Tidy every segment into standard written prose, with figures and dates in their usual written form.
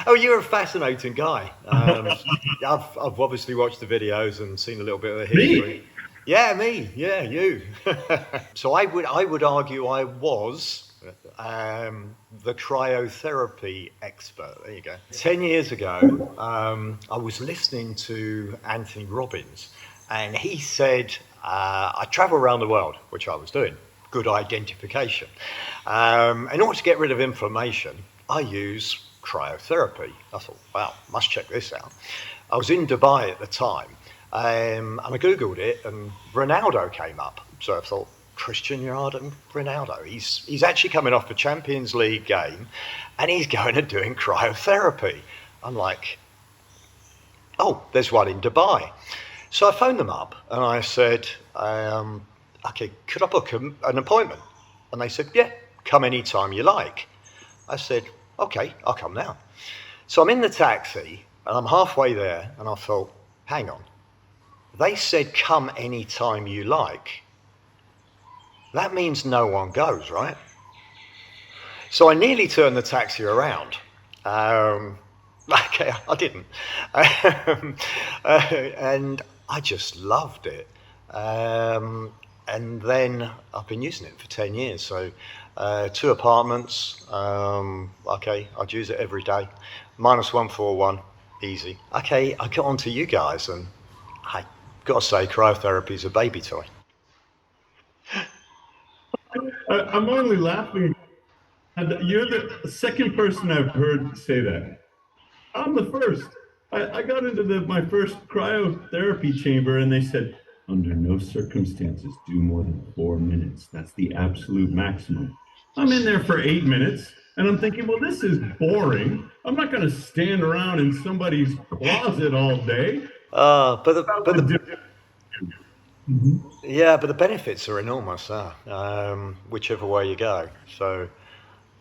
Oh, you're a fascinating guy. I've obviously watched the videos and seen a little bit of the history. Me? Yeah, me. Yeah, you. So I would argue I was the cryotherapy expert. There you go. 10 years ago, I was listening to Anthony Robbins, and he said I travel around the world, which I was doing. Good identification. In order to get rid of inflammation, I use cryotherapy. I thought, wow, must check this out. I was in Dubai at the time, and I googled it, and Ronaldo came up. So I thought, Christian Ronaldo. He's actually coming off a Champions League game, and he's going and doing cryotherapy. I'm like, oh, there's one in Dubai. So I phoned them up and I said, okay, could I book an appointment? And they said, yeah, come anytime you like. I said, okay, I'll come now. So I'm in the taxi and I'm halfway there and I thought, hang on. They said, come anytime you like. That means no one goes, right? So I nearly turned the taxi around. Okay, I didn't. And I just loved it. And then I've been using it for 10 years. So 2 apartments. Okay, I'd use it every day. -141, easy. Okay, I got onto you guys, and I got to say, cryotherapy is a baby toy. I'm only laughing. And you're the second person I've heard say that. I'm the first. I got into my first cryotherapy chamber and they said, under no circumstances do more than 4 minutes. That's the absolute maximum. I'm in there for 8 minutes and I'm thinking, well, this is boring. I'm not going to stand around in somebody's closet all day. But the Mhm. yeah, but the benefits are enormous, whichever way you go. So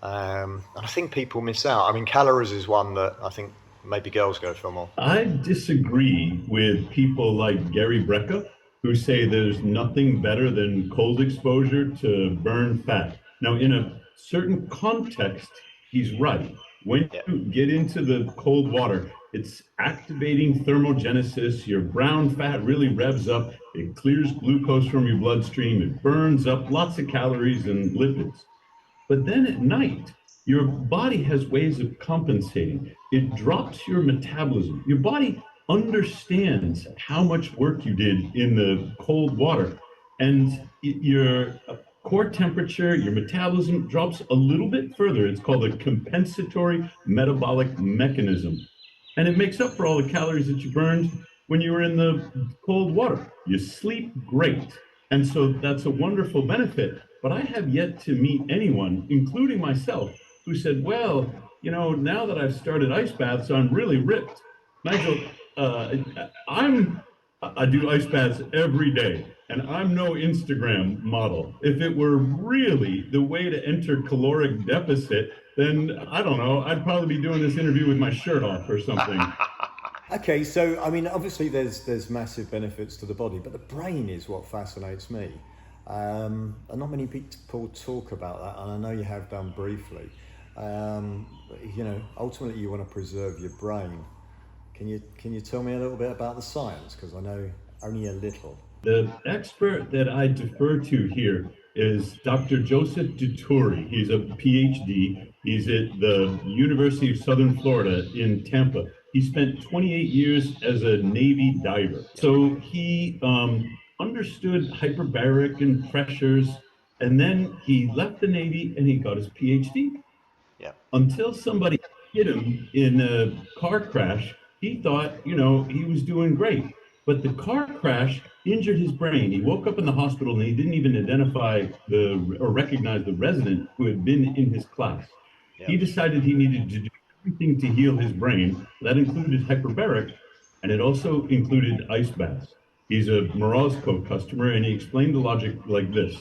I think people miss out. I mean, calories is one that I think maybe girls go for more. I disagree with people like Gary Brecka, who say there's nothing better than cold exposure to burn fat. Now, in a certain context, he's right. When Yeah. you get into the cold water, it's activating thermogenesis. Your brown fat really revs up. It clears glucose from your bloodstream. It burns up lots of calories and lipids. But then at night, your body has ways of compensating. It drops your metabolism. Your body understands how much work you did in the cold water, and your core temperature, your metabolism drops a little bit further. It's called a compensatory metabolic mechanism. And it makes up for all the calories that you burned when you were in the cold water. You sleep great. And so that's a wonderful benefit. But I have yet to meet anyone, including myself, who said, well, now that I've started ice baths, I'm really ripped. Nigel, I do ice baths every day, and I'm no Instagram model. If it were really the way to enter caloric deficit, then I don't know, I'd probably be doing this interview with my shirt off or something. Okay, so I mean, obviously there's massive benefits to the body, but the brain is what fascinates me. And not many people talk about that, and I know you have done briefly. Ultimately you want to preserve your brain. Can you tell me a little bit about the science? Because I know only a little. The expert that I defer to here is Dr. Joseph Dituri. He's a PhD. He's at the University of Southern Florida in Tampa. He spent 28 years as a Navy diver. So he understood hyperbaric and pressures, and then he left the Navy and he got his PhD. Yeah. Until somebody hit him in a car crash, he thought, he was doing great. But the car crash injured his brain. He woke up in the hospital and he didn't even identify or recognize the resident who had been in his class. Yeah. He decided he needed to do everything to heal his brain. That included hyperbaric, and it also included ice baths. He's a Morozco customer, and he explained the logic like this.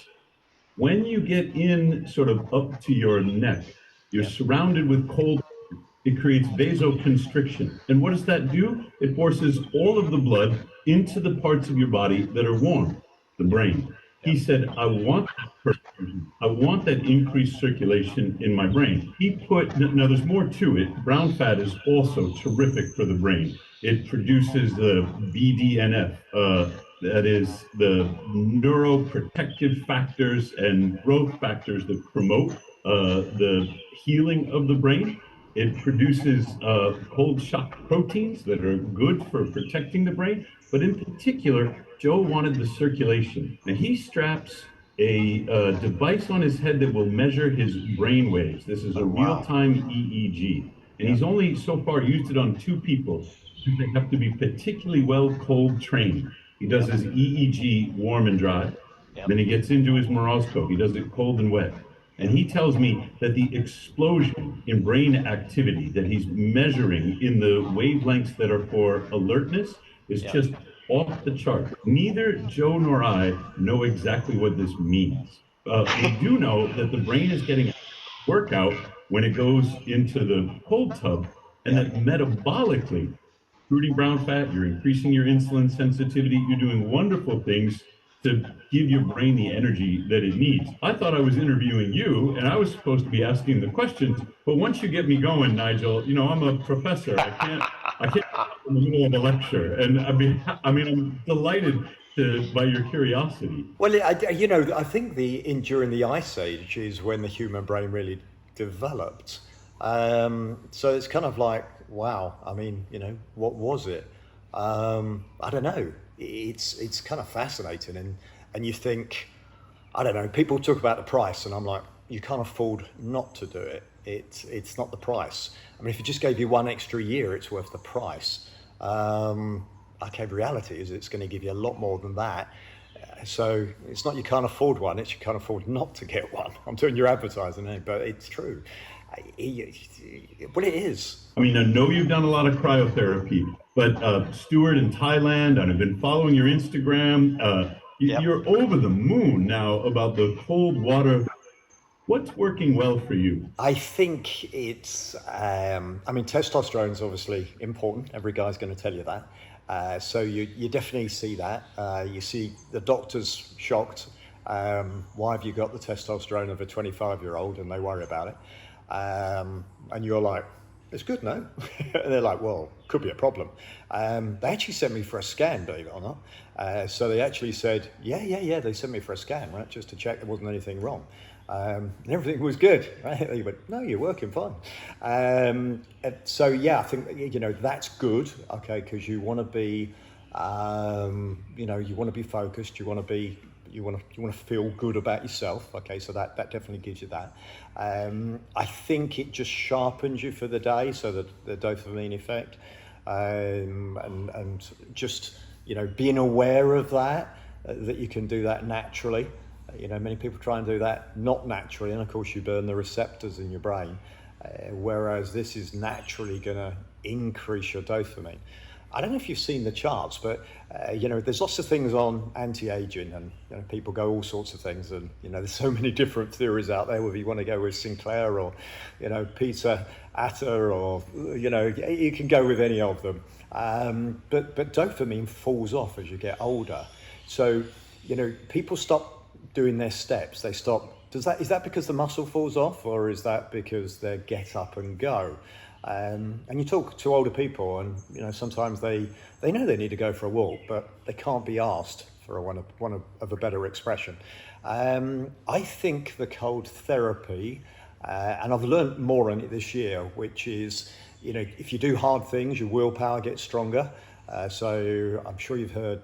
When you get in sort of up to your neck, you're Yeah. surrounded with cold. It creates vasoconstriction. And what does that do? It forces all of the blood into the parts of your body that are warm, the Yeah. brain. He said, I want that increased circulation in my brain. Now there's more to it. Brown fat is also terrific for the brain. It produces the BDNF, that is the neuroprotective factors and growth factors that promote the healing of the brain. It produces cold shock proteins that are good for protecting the brain. But in particular, Joe wanted the circulation. Now he straps a device on his head that will measure his brain waves. This is a real-time EEG. And he's only so far used it on 2 people. They have to be particularly well cold trained. He does his EEG warm and dry. Then he gets into his moroscope. He does it cold and wet. And he tells me that the explosion in brain activity that he's measuring in the wavelengths that are for alertness is just off the chart. Neither Joe nor I know exactly what this means. We do know that the brain is getting a workout when it goes into the cold tub, and that metabolically, recruiting brown fat, you're increasing your insulin sensitivity, you're doing wonderful things to give your brain the energy that it needs. I thought I was interviewing you, and I was supposed to be asking the questions, but once you get me going, Nigel, I'm a professor. I can't in the middle of a lecture, and I'm delighted by your curiosity. Well, I think during the Ice Age is when the human brain really developed. So it's kind of like, wow. What was it? I don't know. It's kind of fascinating, and you think, I don't know. People talk about the price, and I'm like, you can't afford not to do it. It's not the price. If it just gave you 1 extra year, it's worth the price. Reality is it's going to give you a lot more than that. So it's not you can't afford one, it's you can't afford not to get one. I'm doing your advertising here, but it's true. Well, it is. I know you've done a lot of cryotherapy, but Stuart in Thailand, and I've been following your Instagram. You're over the moon now about the cold water. What's working well for you? I think it's, testosterone is obviously important. Every guy's going to tell you that. So you definitely see that. You see the doctors shocked. Why have you got the testosterone of a 25-year-old? And they worry about it. And you're like, it's good, no? And they're like, well, could be a problem. They actually sent me for a scan, believe it or not. So they actually said, yeah, they sent me for a scan, right? Just to check there wasn't anything wrong. And everything was good, right? They went, no, you're working fine. So yeah, I think, that's good, okay, because you want to be, you want to be focused, you want to feel good about yourself, okay, so that definitely gives you that. I think it just sharpens you for the day, so that the dopamine effect, and just, being aware of that you can do that naturally. Many people try and do that not naturally, and of course you burn the receptors in your brain, whereas this is naturally going to increase your dopamine. I don't know if you've seen the charts, but there's lots of things on anti-aging, and people go all sorts of things, and there's so many different theories out there, whether you want to go with Sinclair or Peter Atta, or you can go with any of them, but dopamine falls off as you get older. So people stop doing their steps. They stop. Is that because the muscle falls off, or is that because they get up and go? And you talk to older people, and sometimes they know they need to go for a walk, but they can't be asked, for one of a better expression. I think the cold therapy, and I've learned more on it this year, which is, if you do hard things, your willpower gets stronger. So I'm sure you've heard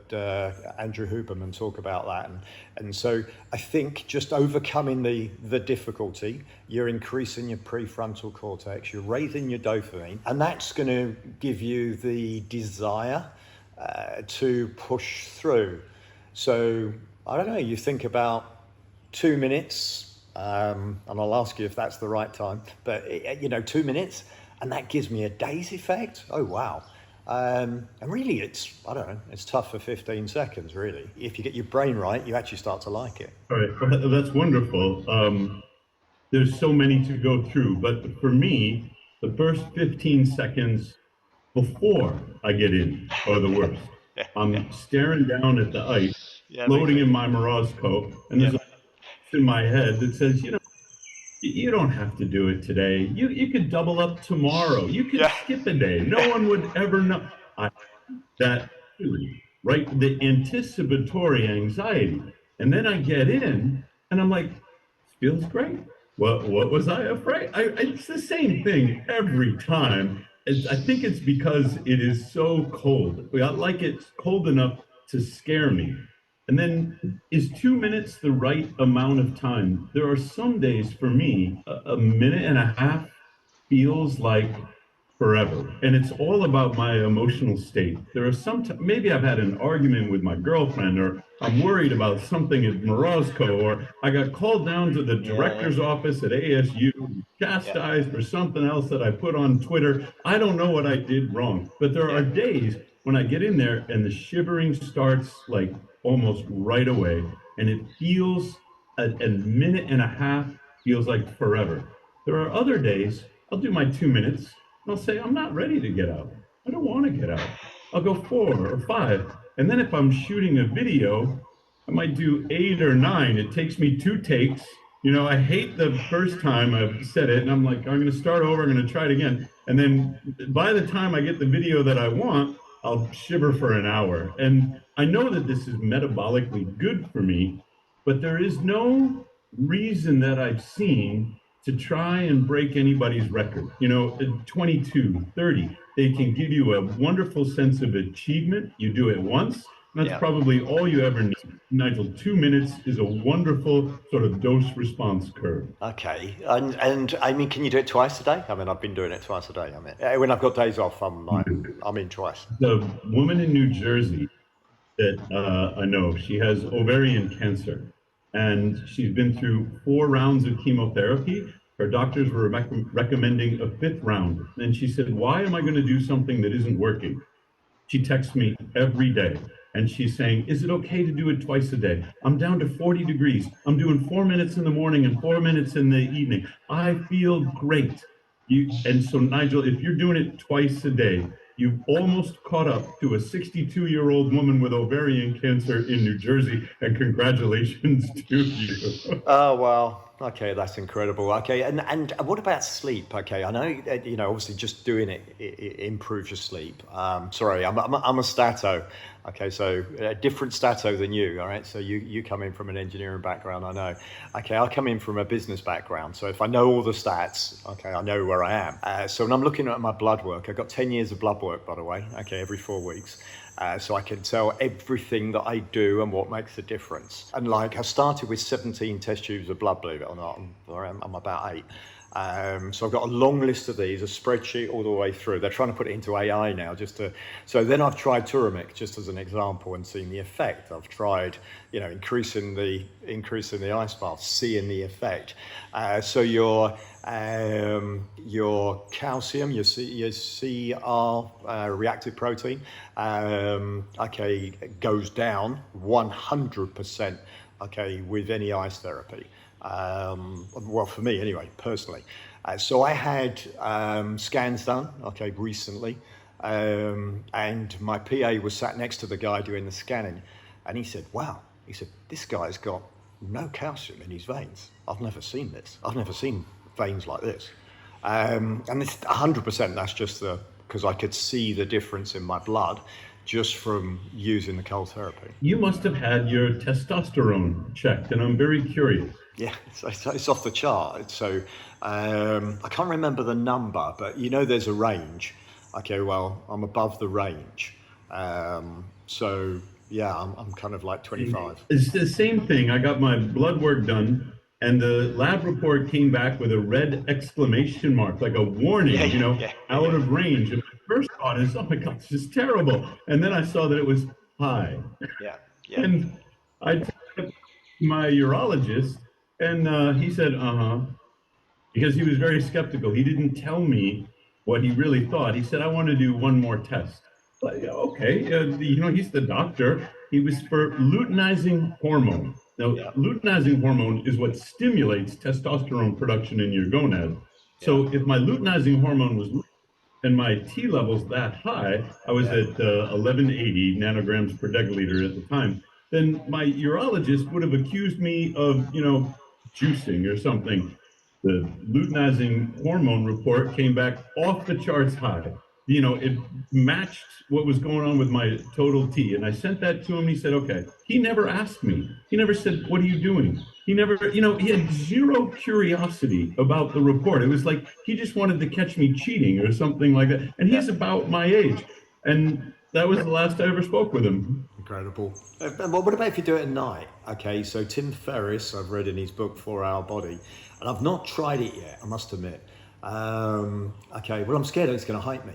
Andrew Huberman talk about that, and so I think just overcoming the difficulty, you're increasing your prefrontal cortex, you're raising your dopamine, and that's going to give you the desire to push through. So I don't know, you think about 2 minutes, and I'll ask you if that's the right time, but 2 minutes, and that gives me a day's effect. Oh wow. And really, it's tough for 15 seconds, really. If you get your brain right, you actually start to like it. All right, well, that's wonderful. There's so many to go through, but for me, the first 15 seconds before I get in are the worst. I'm staring down at the ice, Yeah, floating makes in my Morozco, and Yeah. there's a voice in my head that says, you don't have to do it today. You could double up tomorrow. You could Yeah. skip a day. No one would ever know. That feeling, right? The anticipatory anxiety. And then I get in and I'm like, this feels great. What was I afraid? It's the same thing every time. I think it's because it is so cold. I like it's cold enough to scare me. And then is 2 minutes the right amount of time? There are some days for me, a minute and a half feels like forever. And it's all about my emotional state. There are some, maybe I've had an argument with my girlfriend, or I'm worried about something at Morozco, or I got called down to the director's office at ASU, chastised for something else that I put on Twitter. I don't know what I did wrong, but there are days when I get in there and the shivering starts like almost right away, and it feels a minute and a half feels like forever. There are other days I'll do my 2 minutes. I'll say, I'm not ready to get out. I don't want to get out. I'll go 4 or 5. And then if I'm shooting a video, I might do 8 or 9. It takes me 2 takes. I hate the first time I've said it, and I'm like, I'm going to start over. I'm going to try it again. And then by the time I get the video that I want, I'll shiver for an hour. And I know that this is metabolically good for me, but there is no reason that I've seen to try and break anybody's record. 22, 30, they can give you a wonderful sense of achievement. You do it once, and that's probably all you ever need. Nigel, 2 minutes is a wonderful sort of dose response curve. Okay, and I mean, can you do it twice a day? I mean, I've been doing it twice a day. I mean, when I've got days off, I'm in twice. The woman in New Jersey that I know, she has ovarian cancer, and she's been through 4 rounds of chemotherapy. Her doctors were recommending a 5th round. And she said, why am I going to do something that isn't working? She texts me every day, and she's saying, is it okay to do it twice a day? I'm down to 40 degrees. I'm doing 4 minutes in the morning and 4 minutes in the evening. I feel great. And so, Nigel, if you're doing it twice a day, you've almost caught up to a 62-year-old woman with ovarian cancer in New Jersey, and congratulations to you. Oh, well, okay, that's incredible. Okay, and what about sleep? Okay, I know, obviously just doing it improves your sleep. Sorry, I'm a stato. Okay, so a different stato than you, all right? So you come in from an engineering background, I know. Okay, I come in from a business background. So if I know all the stats, okay, I know where I am. So when I'm looking at my blood work, I've got 10 years of blood work, by the way, okay, every 4 weeks. So I can tell everything that I do and what makes a difference. And like, I started with 17 test tubes of blood, believe it or not. I'm about 8. So I've got a long list of these, a spreadsheet all the way through. They're trying to put it into AI now so then I've tried Turamic just as an example and seen the effect. I've tried, increasing the ice bath, seeing the effect. So your calcium, your CR reactive protein, goes down 100%, with any ice therapy. Well, for me anyway, personally. So I had scans done, recently, and my PA was sat next to the guy doing the scanning, and he said, wow, this guy's got no calcium in his veins. I've never seen this. I've never seen veins like this. And it's 100%, that's just because I could see the difference in my blood just from using the cold therapy. You must have had your testosterone checked, and I'm very curious. Yeah, it's off the chart. So I can't remember the number, but there's a range. Okay, well, I'm above the range. So yeah, I'm kind of like 25. It's the same thing. I got my blood work done, and the lab report came back with a red exclamation mark, like a warning, out of range. And my first thought is, oh my God, this is terrible. And then I saw that it was high. Yeah. And I took it to my urologist, and he said, because he was very skeptical. He didn't tell me what he really thought. He said, I want to do one more test. But, okay, he's the doctor. He was for luteinizing hormone. Now, luteinizing hormone is what stimulates testosterone production in your gonad. So if my luteinizing hormone was low and my T levels that high, I was at 1180 nanograms per deciliter at the time. then my urologist would have accused me of, juicing or something. The luteinizing hormone report came back off the charts high. It matched what was going on with my total T. And I sent that to him. He said, okay. He never asked me. He never said, what are you doing? He never, he had zero curiosity about the report. It was like he just wanted to catch me cheating or something like that. And he's about my age. And that was the last I ever spoke with him. Incredible. Well, what about if you do it at night? Okay, so Tim Ferriss, I've read in his book 4 Hour Body, and I've not tried it yet, I must admit. Okay, well, I'm scared it's going to hate me.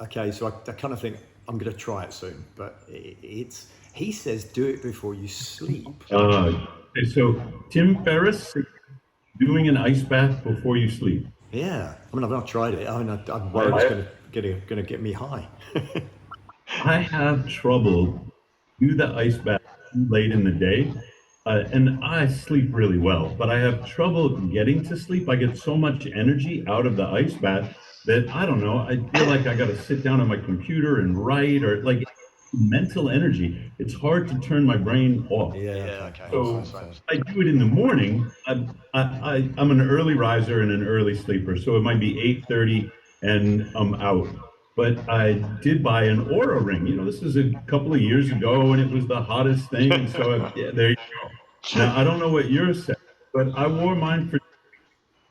Okay, so I kind of think I'm going to try it soon, but he says do it before you sleep. So Tim Ferriss, doing an ice bath before you sleep. Yeah, I mean, I've not tried it. I'm worried it's going to get me high. I have trouble do the ice bath late in the day, and I sleep really well, but I have trouble getting to sleep. I get so much energy out of the ice bath that I don't know. I feel like I got to sit down on my computer and write, or like mental energy. It's hard to turn my brain off. Yeah, okay. So I do it in the morning. I'm an early riser and an early sleeper, so it might be 8:30 and I'm out. But I did buy an Aura ring. This is a couple of years ago, and it was the hottest thing. And so there you go. Now I don't know what yours said, but I wore mine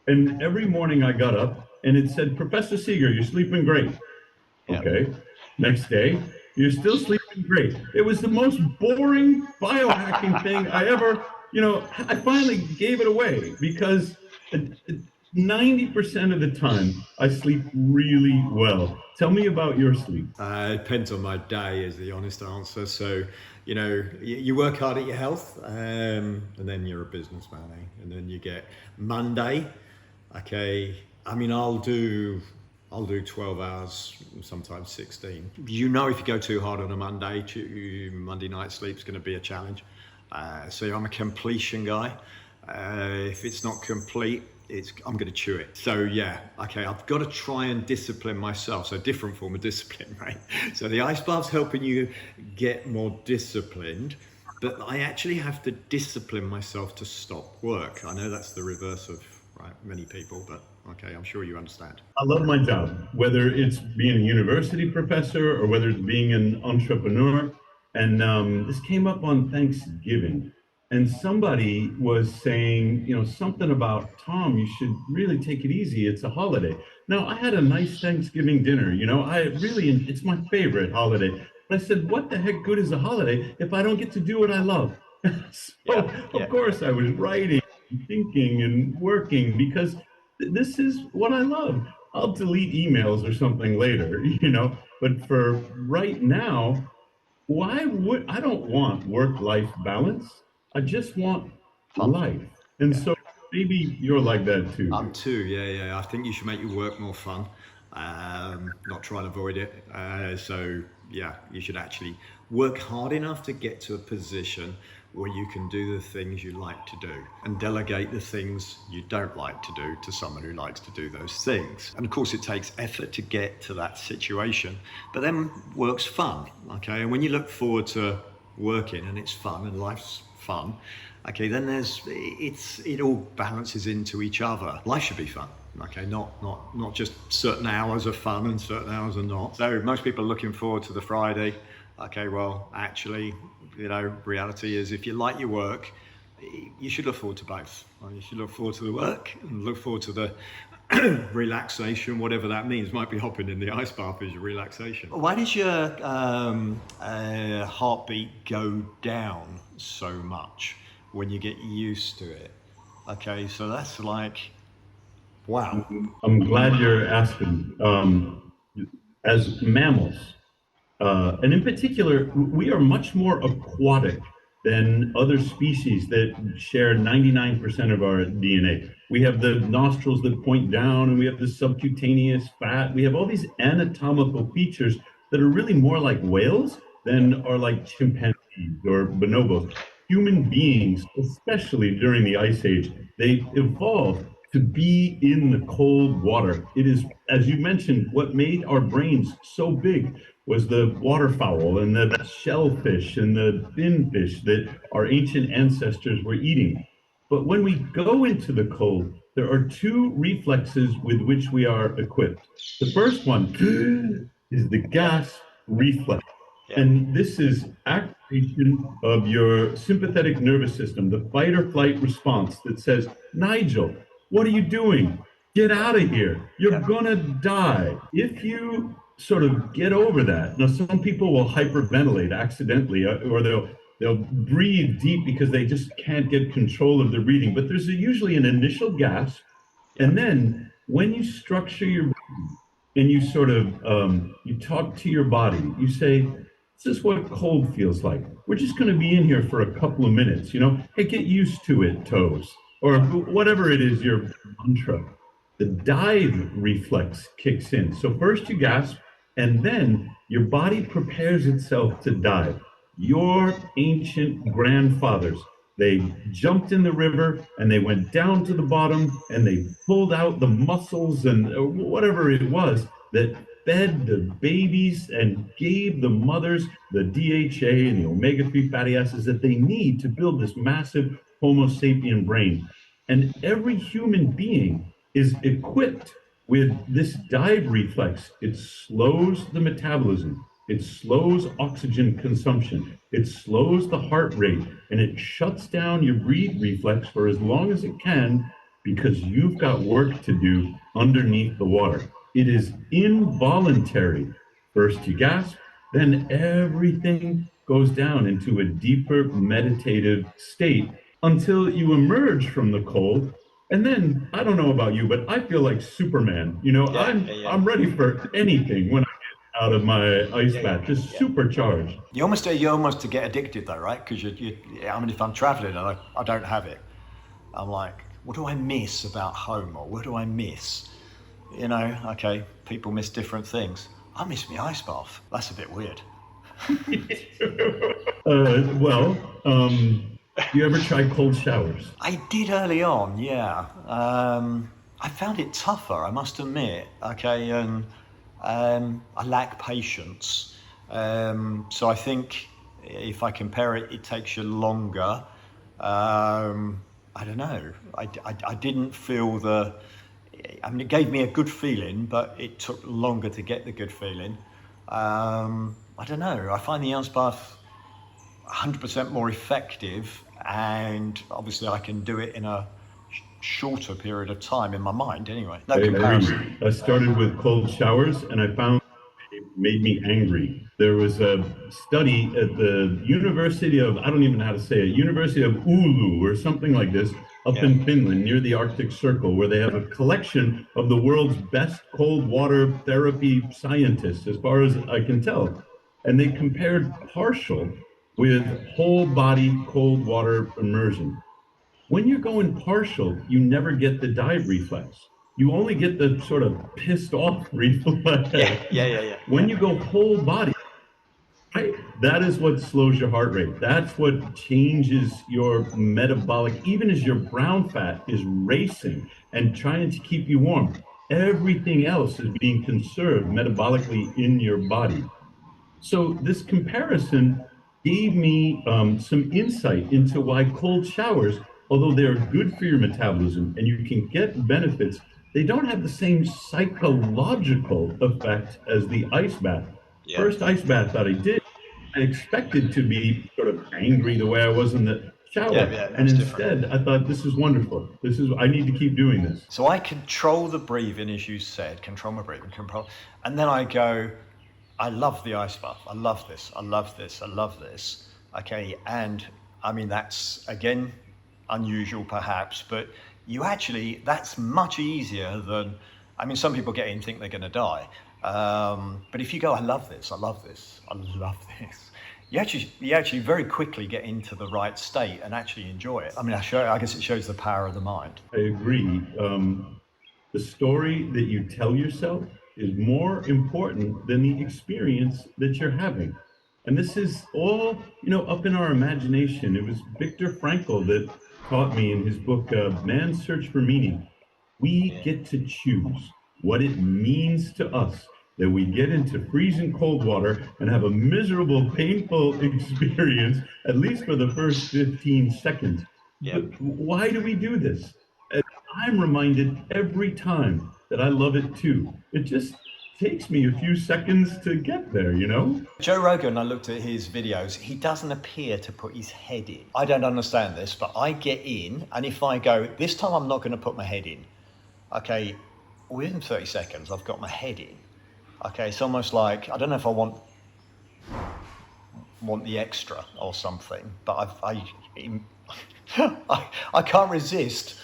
and every morning I got up and it said, Professor Seager, you're sleeping great. Yep. Okay. Next day, you're still sleeping great. It was the most boring biohacking thing I ever, I finally gave it away because 90% of the time I sleep really well. Tell me about your sleep. It depends on my day is the honest answer. So, you work hard at your health, and then you're a businessman, and then you get Monday. Okay, I mean, I'll do 12 hours, sometimes 16. If you go too hard on a Monday night sleep's going to be a challenge. So I'm a completion guy. If it's not complete, I'm going to chew it. So yeah, okay, I've got to try and discipline myself. So different form of discipline, right? So the ice bath's helping you get more disciplined, but I actually have to discipline myself to stop work. I know that's the reverse of many people, but okay, I'm sure you understand. I love my job, whether it's being a university professor or whether it's being an entrepreneur. And this came up on Thanksgiving. And somebody was saying, something about, Tom, you should really take it easy. It's a holiday. Now, I had a nice Thanksgiving dinner. It's my favorite holiday. But I said, what the heck good is a holiday if I don't get to do what I love? Of course, I was writing, thinking, and working because this is what I love. I'll delete emails or something later, But for right now, I don't want work-life balance. I just want life. And so maybe you're like that too. I'm too, yeah. I think you should make your work more fun, not try and avoid it. So yeah, you should actually work hard enough to get to a position where you can do the things you like to do and delegate the things you don't like to do to someone who likes to do those things. And of course it takes effort to get to that situation, but then work's fun, okay? And when you look forward to working and it's fun and life's fun, okay, then it all balances into each other. Life should be fun, okay, not just certain hours are fun and certain hours are not. So most people are looking forward to the Friday. Okay, well, actually, reality is if you like your work, you should look forward to both. You should look forward to the work and look forward to the relaxation, whatever that means. Might be hopping in the ice bath is your relaxation. Why does your heartbeat go down so much when you get used to it? Okay, so that's like, wow. I'm glad you're asking. As mammals, and in particular, we are much more aquatic than other species that share 99% of our DNA. We have the nostrils that point down, and we have the subcutaneous fat. We have all these anatomical features that are really more like whales than are like chimpanzees or bonobos. Human beings, especially during the Ice Age, they evolved to be in the cold water. It is, as you mentioned, what made our brains so big. was the waterfowl and the shellfish and the finfish that our ancient ancestors were eating. But when we go into the cold, there are two reflexes with which we are equipped. The first one is the gasp reflex. Yeah. And this is activation of your sympathetic nervous system, the fight or flight response that says, Nigel, what are you doing? Get out of here. You're gonna die. If you sort of get over that, now some people will hyperventilate accidentally, or they'll breathe deep because they just can't get control of the breathing. But there's usually an initial gasp, and then when you structure your breathing and you sort of you talk to your body, you say, this is what cold feels like. We're just going to be in here for a couple of minutes, hey, get used to it, toes, or whatever it is, your mantra. The dive reflex kicks in. So first you gasp, and then your body prepares itself to dive. Your ancient grandfathers, they jumped in the river and they went down to the bottom and they pulled out the mussels and whatever it was that fed the babies and gave the mothers the DHA and the omega-3 fatty acids that they need to build this massive Homo sapien brain. And every human being is equipped with this dive reflex. It slows the metabolism. It slows oxygen consumption. It slows the heart rate, and it shuts down your breathe reflex for as long as it can because you've got work to do underneath the water. It is involuntary. First you gasp, then everything goes down into a deeper meditative state until you emerge from the cold. And then I don't know about you, but I feel like Superman. I'm ready for anything when I get out of my ice bath, just supercharged. You almost get addicted though, right? Because if I'm traveling and I don't have it, I'm like, what do I miss about home, or what do I miss? Okay, people miss different things. I miss my ice bath. That's a bit weird. Do you ever try cold showers? I did early on, yeah. I found it tougher, I must admit. Okay, and I lack patience. So I think if I compare it, it takes you longer. I don't know. I didn't feel it gave me a good feeling, but it took longer to get the good feeling. I don't know. I find the ice bath 100% more effective, and obviously I can do it in a shorter period of time in my mind anyway. No comparison. I started with cold showers, and I found it made me angry. There was a study at the University of, I don't even know how to say it, University of Oulu or something like this, up in Finland near the Arctic Circle, where they have a collection of the world's best cold water therapy scientists, as far as I can tell. And they compared partial with whole body cold water immersion. When you're going partial, you never get the dive reflex. You only get the sort of pissed off reflex. When you go whole body, that is what slows your heart rate. That's what changes your metabolic, even as your brown fat is racing and trying to keep you warm. Everything else is being conserved metabolically in your body. So this comparison gave me some insight into why cold showers, although they're good for your metabolism and you can get benefits, they don't have the same psychological effect as the ice bath. First ice bath that I did, I expected to be sort of angry the way I was in the shower. And instead, I thought, this is wonderful. I need to keep doing this. So I control the breathing, as you said, control my breathing, and then I go, I love the ice bath. I love this. I love this. I love this. Okay, and that's again unusual perhaps, but that's much easier than. Some people get in and think they're going to die, but if you go, I love this. I love this. I love this. You actually very quickly get into the right state and actually enjoy it. I guess it shows the power of the mind. I agree. The story that you tell yourself is more important than the experience that you're having. And this is all, up in our imagination. It was Viktor Frankl that taught me in his book, Man's Search for Meaning. We get to choose what it means to us that we get into freezing cold water and have a miserable, painful experience, at least for the first 15 seconds. Yeah. But why do we do this? And I'm reminded every time that I love it too. It just takes me a few seconds to get there, you know? Joe Rogan, I looked at his videos, he doesn't appear to put his head in. I don't understand this, but I get in, and if I go, this time I'm not going to put my head in, okay, within 30 seconds, I've got my head in. Okay, it's almost like, I don't know if I want the extra or something, but I can't resist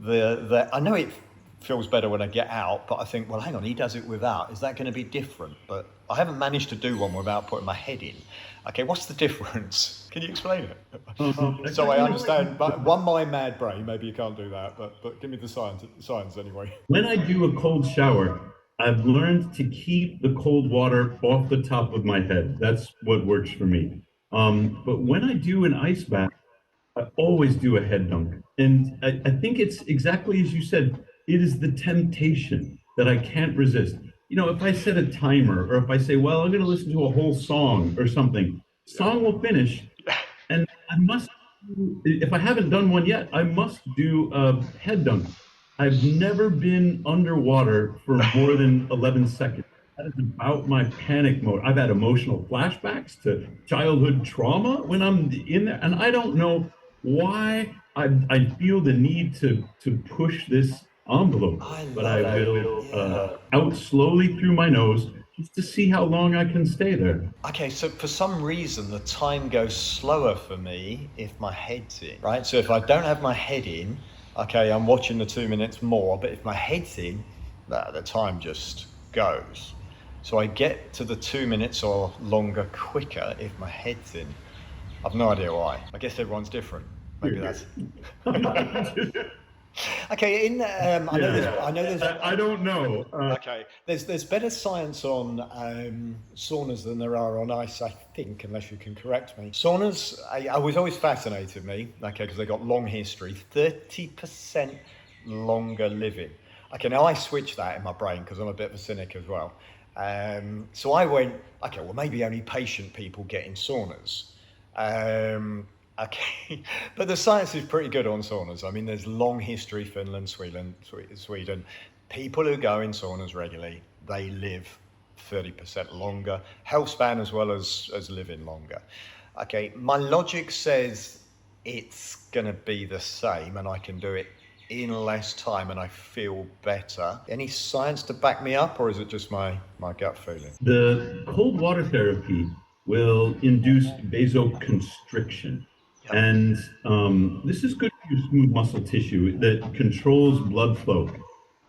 I know it feels better when I get out, but I think, well, hang on, he does it without. Is that going to be different? But I haven't managed to do one without putting my head in. Okay, what's the difference? Can you explain it? So I understand, but my mad brain, maybe you can't do that, but give me the science anyway. When I do a cold shower, I've learned to keep the cold water off the top of my head. That's what works for me. But when I do an ice bath, I always do a head dunk. And I think it's exactly as you said, it is the temptation that I can't resist. You know, if I set a timer or if I say, well, I'm going to listen to a whole song or something, song will finish. And I must, if I haven't done one yet, I must do a head dunk. I've never been underwater for more than 11 seconds. That is about my panic mode. I've had emotional flashbacks to childhood trauma when I'm in there, and I don't know why I feel the need to push this envelope, but I will out slowly through my nose just to see how long I can stay there. Okay, so for some reason, the time goes slower for me if my head's in, right? So if I don't have my head in, okay, I'm watching the 2 minutes more, but if my head's in, the time just goes. So I get to the 2 minutes or longer quicker if my head's in. I've no idea why. I guess everyone's different. Maybe that's... Okay, I don't know. Okay, there's better science on saunas than there are on ice, I think, unless you can correct me. Saunas, I was always fascinated me, okay, because they got long history, 30% longer living. Okay, now I switched that in my brain because I'm a bit of a cynic as well. So I went, okay, well maybe only patient people get in saunas. Okay, but the science is pretty good on saunas. I mean, there's long history, Finland, Sweden. People who go in saunas regularly, they live 30% longer, health span as well as living longer. Okay, my logic says it's going to be the same and I can do it in less time and I feel better. Any science to back me up, or is it just my gut feeling? The cold water therapy will induce vasoconstriction. Yep. And this is good for your smooth muscle tissue that controls blood flow.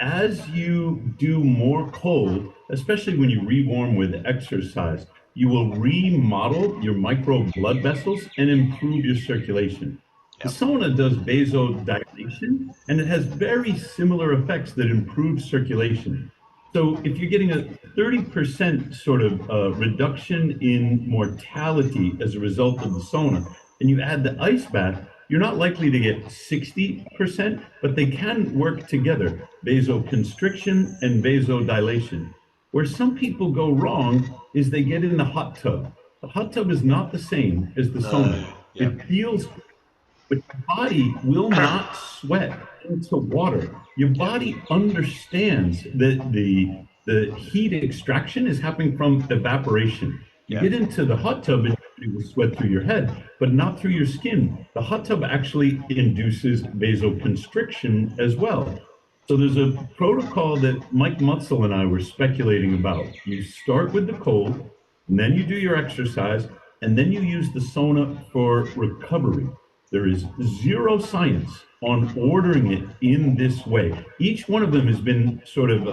As you do more cold, especially when you rewarm with exercise, you will remodel your micro blood vessels and improve your circulation. Yep. The sauna does vasodilation, and it has very similar effects that improve circulation. So if you're getting a 30% sort of reduction in mortality as a result of the sauna, and you add the ice bath, you're not likely to get 60%, but they can work together, vasoconstriction and vasodilation. Where some people go wrong is they get in the hot tub. The hot tub is not the same as the sauna. Yeah. It feels, but your body will not sweat into water. Your body understands that the heat extraction is happening from evaporation. You get into the hot tub and it will sweat through your head, but not through your skin. The hot tub actually induces vasoconstriction as well. So there's a protocol that Mike Mutzel and I were speculating about. You start with the cold, and then you do your exercise, and then you use the sauna for recovery. There is zero science on ordering it in this way. Each one of them has been sort of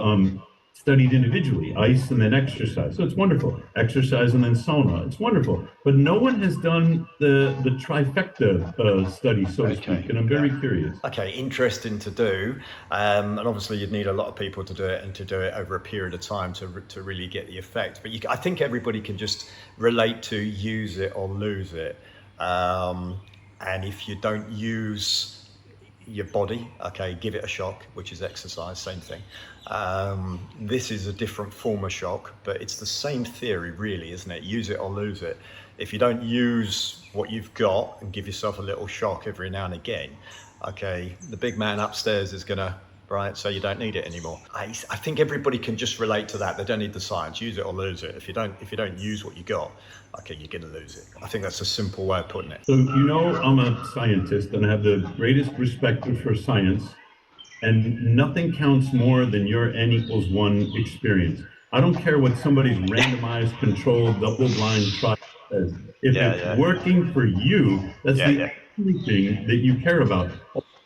studied individually, ice and then exercise. So it's wonderful. Exercise and then sauna. It's wonderful. But no one has done the trifecta study, so to speak, and I'm very curious. Okay, interesting to do. And obviously you'd need a lot of people to do it and to do it over a period of time to really get the effect. But I think everybody can just relate to use it or lose it. And if you don't use your body, okay, give it a shock, which is exercise, same thing. This is a different form of shock, but it's the same theory really, isn't it? Use it or lose it. If you don't use what you've got and give yourself a little shock every now and again, okay, the big man upstairs is gonna, right, so you don't need it anymore. I think everybody can just relate to that. They don't need the science. Use it or lose it. If you don't use what you got, okay, you're gonna lose it. I think that's a simple way of putting it. So, you know, I'm a scientist and I have the greatest respect for science, and nothing counts more than your N=1 experience. I don't care what somebody's randomized, controlled, double-blind trial says. If it's working for you, that's the only thing that you care about.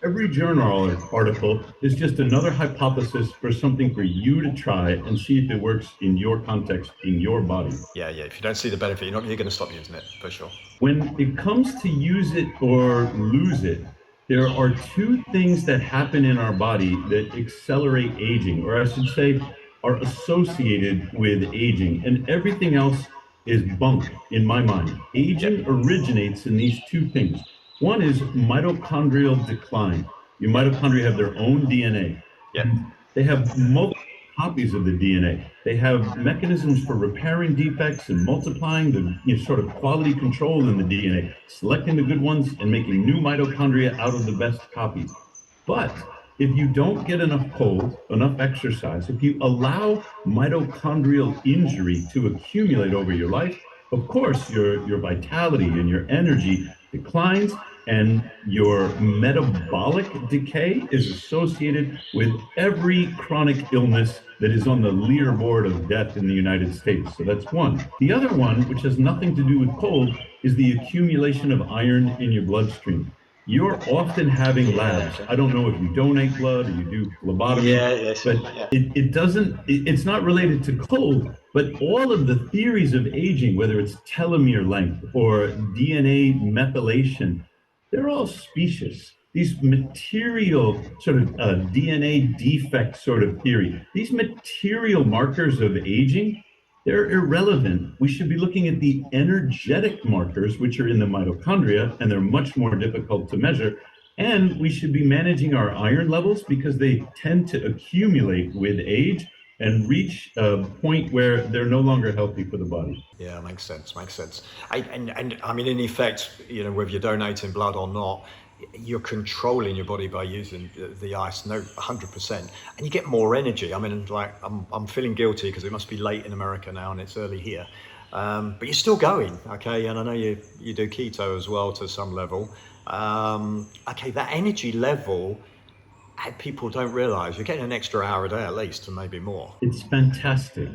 Every journal article is just another hypothesis for something for you to try and see if it works in your context, in your body. Yeah. If you don't see the benefit, you're going to stop using it, for sure. When it comes to use it or lose it, there are two things that happen in our body that accelerate aging, or I should say, are associated with aging, and everything else is bunk in my mind. Aging originates in these two things. One is mitochondrial decline. Your mitochondria have their own DNA. They have multiple copies of the DNA. They have mechanisms for repairing defects and multiplying the sort of quality control in the DNA, selecting the good ones and making new mitochondria out of the best copies. But if you don't get enough cold, enough exercise, if you allow mitochondrial injury to accumulate over your life, of course, your vitality and your energy declines, and your metabolic decay is associated with every chronic illness that is on the leaderboard of death in the United States. So that's one. The other one, which has nothing to do with cold, is the accumulation of iron in your bloodstream. You're often having labs. I don't know if you donate blood or you do phlebotomy, but it's not related to cold, but all of the theories of aging, whether it's telomere length or DNA methylation, they're all specious. These material sort of DNA defect sort of theory, these material markers of aging, they're irrelevant. We should be looking at the energetic markers, which are in the mitochondria, and they're much more difficult to measure. And we should be managing our iron levels because they tend to accumulate with age and reach a point where they're no longer healthy for the body. Yeah, makes sense. And I mean, in effect, you know, whether you're donating blood or not, you're controlling your body by using the ice, 100%, and you get more energy. I mean, like, I'm feeling guilty because it must be late in America now and it's early here, but you're still going, okay? And I know you do keto as well to some level. Okay, that energy level, people don't realize you're getting an extra hour a day at least, and maybe more. It's fantastic,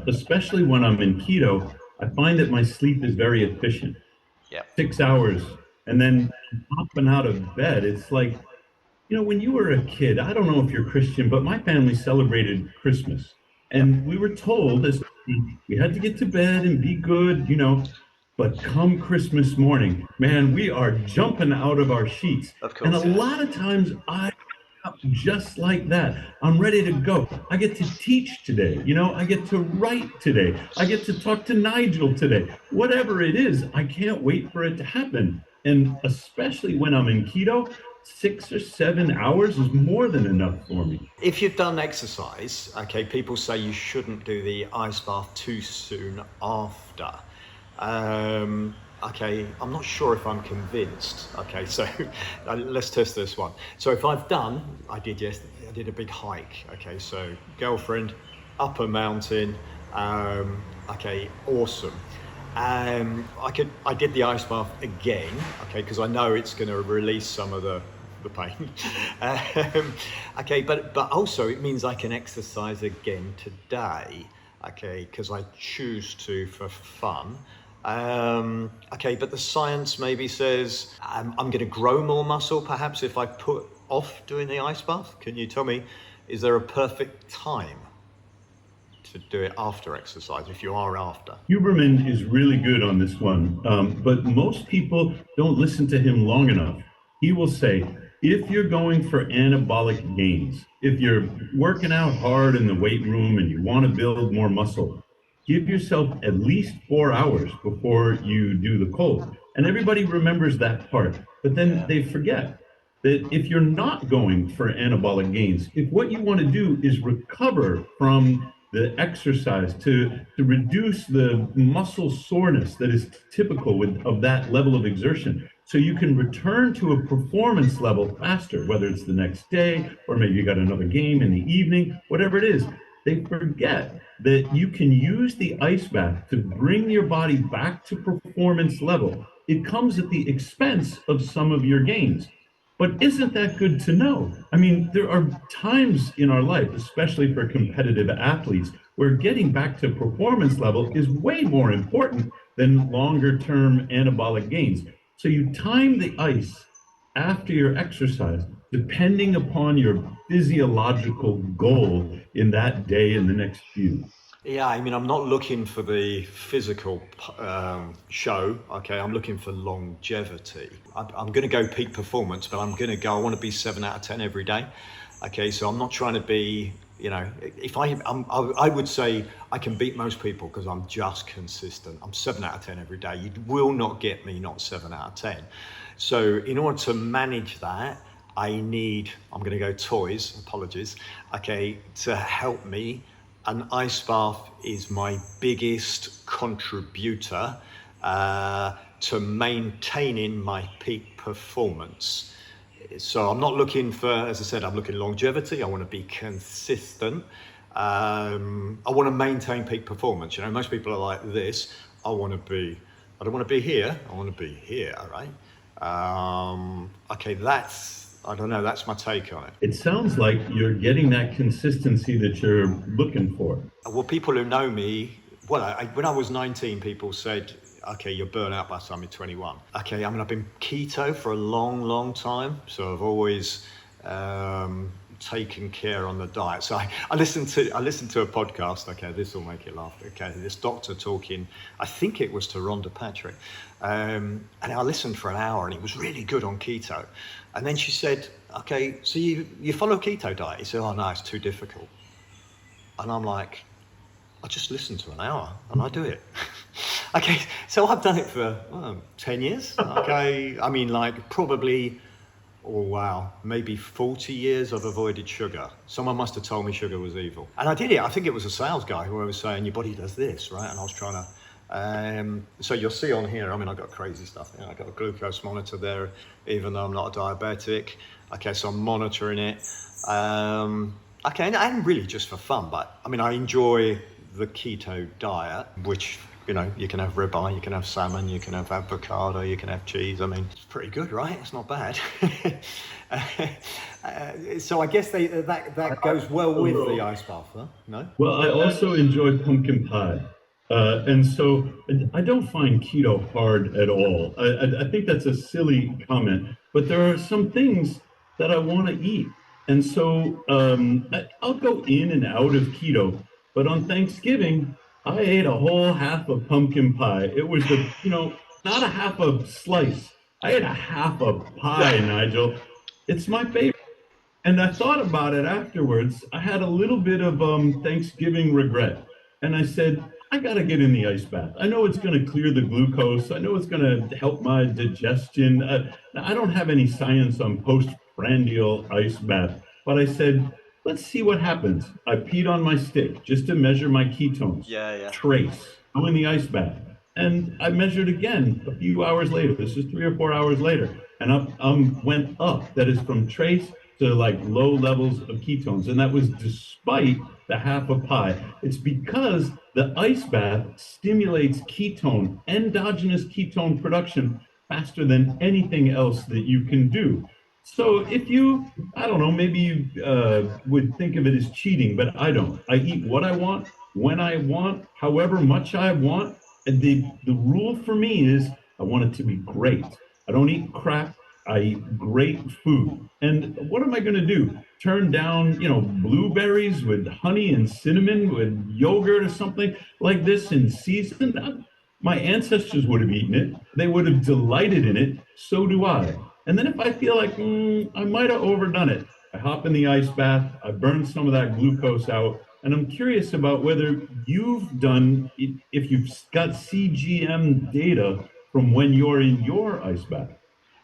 especially when I'm in keto. I find that my sleep is very efficient. 6 hours. And then popping out of bed, it's like, you know, when you were a kid, I don't know if you're Christian, but my family celebrated Christmas. And we were told as we had to get to bed and be good, you know, but come Christmas morning, man, we are jumping out of our sheets. Of course, and a lot of times I just like that. I'm ready to go. I get to teach today. You know, I get to write today. I get to talk to Nigel today. Whatever it is, I can't wait for it to happen. And especially when I'm in keto, 6 or 7 hours is more than enough for me. If you've done exercise, okay, people say you shouldn't do the ice bath too soon after. Okay, I'm not sure if I'm convinced. Okay, so let's test this one. So if I did a big hike. Okay, so girlfriend, up a mountain. Okay, awesome. I did the ice bath again. Okay, because I know it's going to release some of the pain. Okay, but also it means I can exercise again today. Okay, because I choose to for fun. Okay, but the science maybe says I'm going to grow more muscle perhaps if I put off doing the ice bath. Can you tell me, is there a perfect time to do it after exercise, if you are after? Huberman is really good on this one, but most people don't listen to him long enough. He will say, if you're going for anabolic gains, if you're working out hard in the weight room and you want to build more muscle, give yourself at least 4 hours before you do the cold. And everybody remembers that part, but then they forget that if you're not going for anabolic gains, if what you want to do is recover from the exercise to reduce the muscle soreness that is typical of that level of exertion, so you can return to a performance level faster, whether it's the next day or maybe you got another game in the evening, whatever it is, they forget that you can use the ice bath to bring your body back to performance level. It comes at the expense of some of your gains. But isn't that good to know? I mean, there are times in our life, especially for competitive athletes, where getting back to performance level is way more important than longer term anabolic gains. So you time the ice after your exercise, depending upon your physiological goal in that day and the next few. Yeah, I mean, I'm not looking for the physical show. Okay, I'm looking for longevity. I'm going to go peak performance, but I'm going to go. I want to be 7 out of 10 every day. Okay, so I'm not trying to be. You know, if I would say I can beat most people because I'm just consistent. I'm 7 out of 10 every day. You will not get me not 7 out of 10. So in order to manage that, I'm going to go toys. Apologies. Okay, to help me. An ice bath is my biggest contributor to maintaining my peak performance. So I'm not looking for, as I said, I'm looking longevity. I want to be consistent. I want to maintain peak performance. You know, most people are like this. I don't want to be here. I want to be here, right? Okay, I don't know, that's my take on it. It sounds like you're getting that consistency that you're looking for. Well, people who know me, when I was 19, people said, okay, you're burnt out by the time you're 21. Okay, I mean, I've been keto for a long, long time, so I've always taken care on the diet. So I listened to a podcast. Okay, this will make you laugh. Okay, this doctor talking, I think it was to Rhonda Patrick, and I listened for an hour, and it was really good on keto. And then she said, okay, so you follow a keto diet? He said, oh no, it's too difficult. And I'm like, I just listen to an hour and I do it. Okay, so I've done it for 10 years. Okay, I mean, like probably, maybe 40 years I've avoided sugar. Someone must have told me sugar was evil. And I did it. I think it was a sales guy who was saying, your body does this, right? And I was trying to, so you'll see on here, I mean, I've got crazy stuff. You know, I've got a glucose monitor there, even though I'm not a diabetic. Okay, so I'm monitoring it. Okay, and really just for fun, but I mean, I enjoy the keto diet, which, you know, you can have ribeye, you can have salmon, you can have avocado, you can have cheese. I mean, it's pretty good, right? It's not bad. So I guess that goes well with the ice bath, huh? No? Well, I also enjoy pumpkin pie. And so I don't find keto hard at all. I think that's a silly comment, but there are some things that I want to eat. And so I'll go in and out of keto, but on Thanksgiving, I ate a whole half of pumpkin pie. It was not a half a slice. I ate a half a pie, Nigel. It's my favorite. And I thought about it afterwards. I had a little bit of Thanksgiving regret. And I said, I got to get in the ice bath. I know it's going to clear the glucose. I know it's going to help my digestion. I don't have any science on postprandial ice bath, but I said, let's see what happens. I peed on my stick just to measure my ketones. Yeah. Trace. Go in the ice bath. And I measured again a few hours later. This is 3 or 4 hours later. And went up. That is from trace to like low levels of ketones. And that was despite the half a pie. It's because the ice bath stimulates endogenous ketone production faster than anything else that you can do. So if you, I don't know, maybe you would think of it as cheating, but I don't. I eat what I want, when I want, however much I want. And the rule for me is I want it to be great. I don't eat crap. I eat great food. And what am I going to do? Turn down, blueberries with honey and cinnamon with yogurt or something like this in season? My ancestors would have eaten it. They would have delighted in it. So do I. And then if I feel like I might have overdone it, I hop in the ice bath, I burn some of that glucose out, and I'm curious about whether you've done, if you've got CGM data from when you're in your ice bath.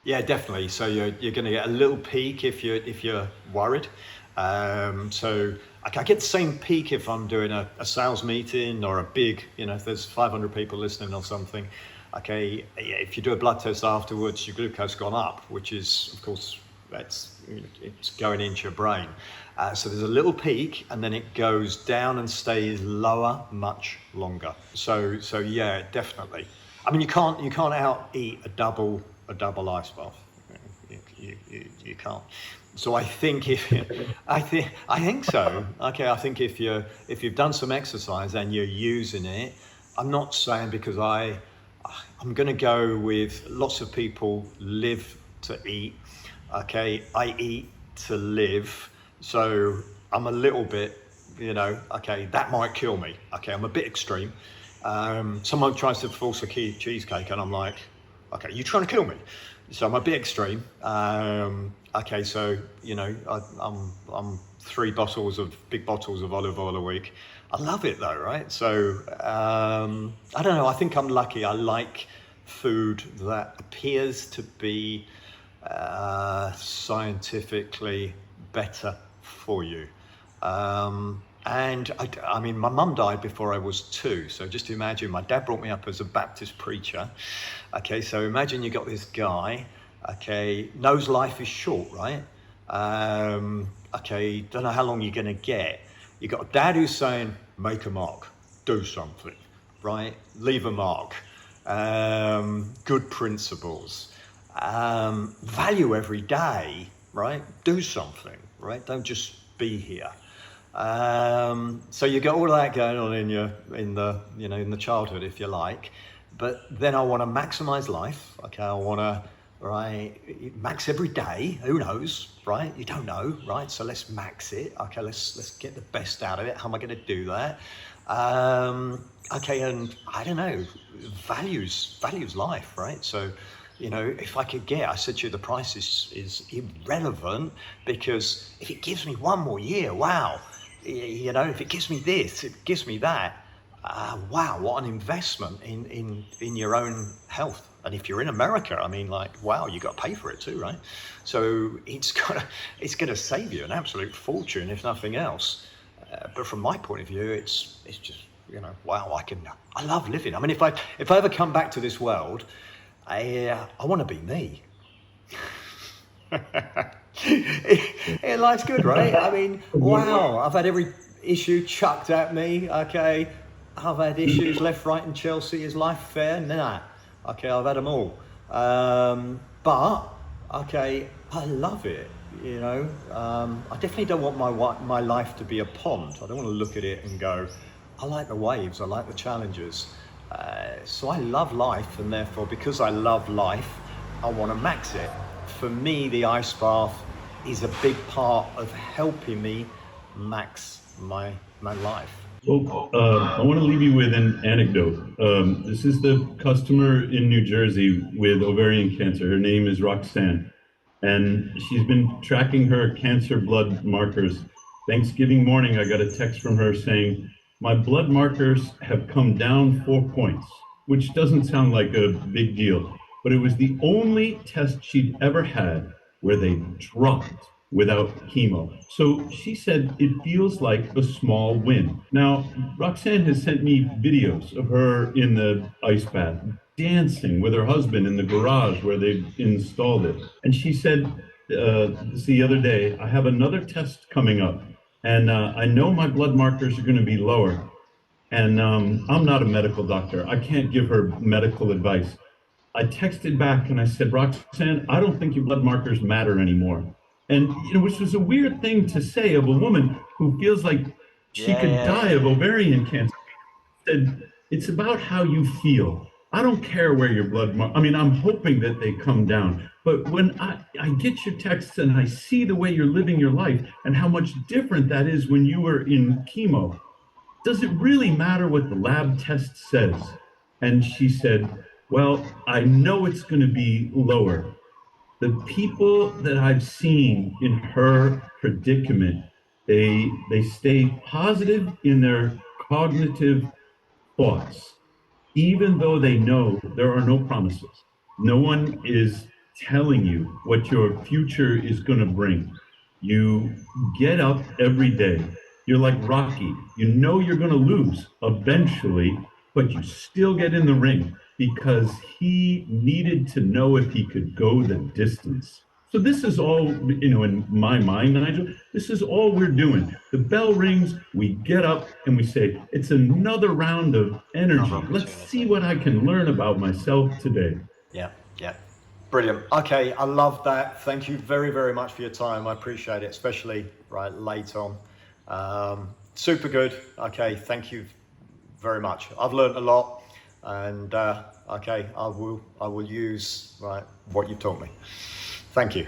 Yeah, definitely. So you're going to get a little peak if you're worried. So I get the same peak if I'm doing a sales meeting or a big, if there's 500 people listening or something. Okay, yeah, if you do a blood test afterwards, your glucose gone up, which is, of course, it's going into your brain. So there's a little peak, and then it goes down and stays lower much longer. So yeah, definitely. I mean, you can't out eat a double ice bath. You can't. So I think I think so. Okay, I think if you've done some exercise and you're using it, I'm not saying because I'm going to go with lots of people live to eat. Okay, I eat to live. So I'm a little bit, okay, that might kill me. Okay, I'm a bit extreme. Someone tries to force a cheesecake, and I'm like, okay, you trying to kill me? So I'm a bit extreme. Okay, so I'm big bottles of olive oil a week. I love it though, right? So I don't know. I think I'm lucky. I like food that appears to be scientifically better for you. And I mean, my mum died before I was 2. So just imagine, my dad brought me up as a Baptist preacher. Okay, so imagine you got this guy, okay, knows life is short, right? Okay, don't know how long you're going to get. You got a dad who's saying, make a mark, do something, right? Leave a mark. Good principles. Value every day, right? Do something, right? Don't just be here. So you got all that going on in the childhood, if you like, but then I want to maximize life. Okay, I want to max every day. Who knows, right? You don't know, right? So let's max it. Okay, let's get the best out of it. How am I going to do that? Okay, and I don't know, values life, right? So if I could I said to you, the price is irrelevant, because if it gives me one more year, wow. If it gives me this, it gives me that. Wow, what an investment in your own health. And if you're in America, I mean, wow, you got to pay for it too, right? So it's gonna save you an absolute fortune, if nothing else. But from my point of view, it's just wow, I love living. I mean, if I ever come back to this world, I want to be me. Life's good, right? I mean, wow, I've had every issue chucked at me. Okay, I've had issues left, right, and Chelsea. Is life fair? Nah. Okay, I've had them all. But okay, I love it. I definitely don't want my life to be a pond. I don't want to look at it and go, I like the waves. I like the challenges. So I love life, and therefore, because I love life, I want to max it. For me, the ice bath is a big part of helping me max my life. Well, I want to leave you with an anecdote. This is the customer in New Jersey with ovarian cancer. Her name is Roxanne, and she's been tracking her cancer blood markers. Thanksgiving morning, I got a text from her saying, my blood markers have come down 4 points, which doesn't sound like a big deal, but it was the only test she'd ever had where they dropped without chemo. So she said it feels like a small win. Now, Roxanne has sent me videos of her in the ice bath, dancing with her husband in the garage where they've installed it. And she said the other day, I have another test coming up, and I know my blood markers are going to be lower. And I'm not a medical doctor. I can't give her medical advice. I texted back and I said, Roxanne, I don't think your blood markers matter anymore. And which was a weird thing to say of a woman who feels like she could die of ovarian cancer. Said, it's about how you feel. I don't care where your blood I mean, I'm hoping that they come down. But when I get your texts and I see the way you're living your life and how much different that is when you were in chemo, does it really matter what the lab test says? And she said, well, I know it's going to be lower. The people that I've seen in her predicament, they stay positive in their cognitive thoughts, even though they know there are no promises. No one is telling you what your future is going to bring. You get up every day. You're like Rocky. You know you're going to lose eventually, but you still get in the ring because he needed to know if he could go the distance. So this is all, in my mind, Nigel, this is all we're doing. The bell rings, we get up and we say, it's another round of Another energy. Let's see opportunity. what I can learn about myself today. Yeah, yeah. Brilliant. Okay, I love that. Thank you very, very much for your time. I appreciate it, especially right late on. Super good. Okay, thank you very much. I've learned a lot, and okay, I will use right what you taught me. Thank you.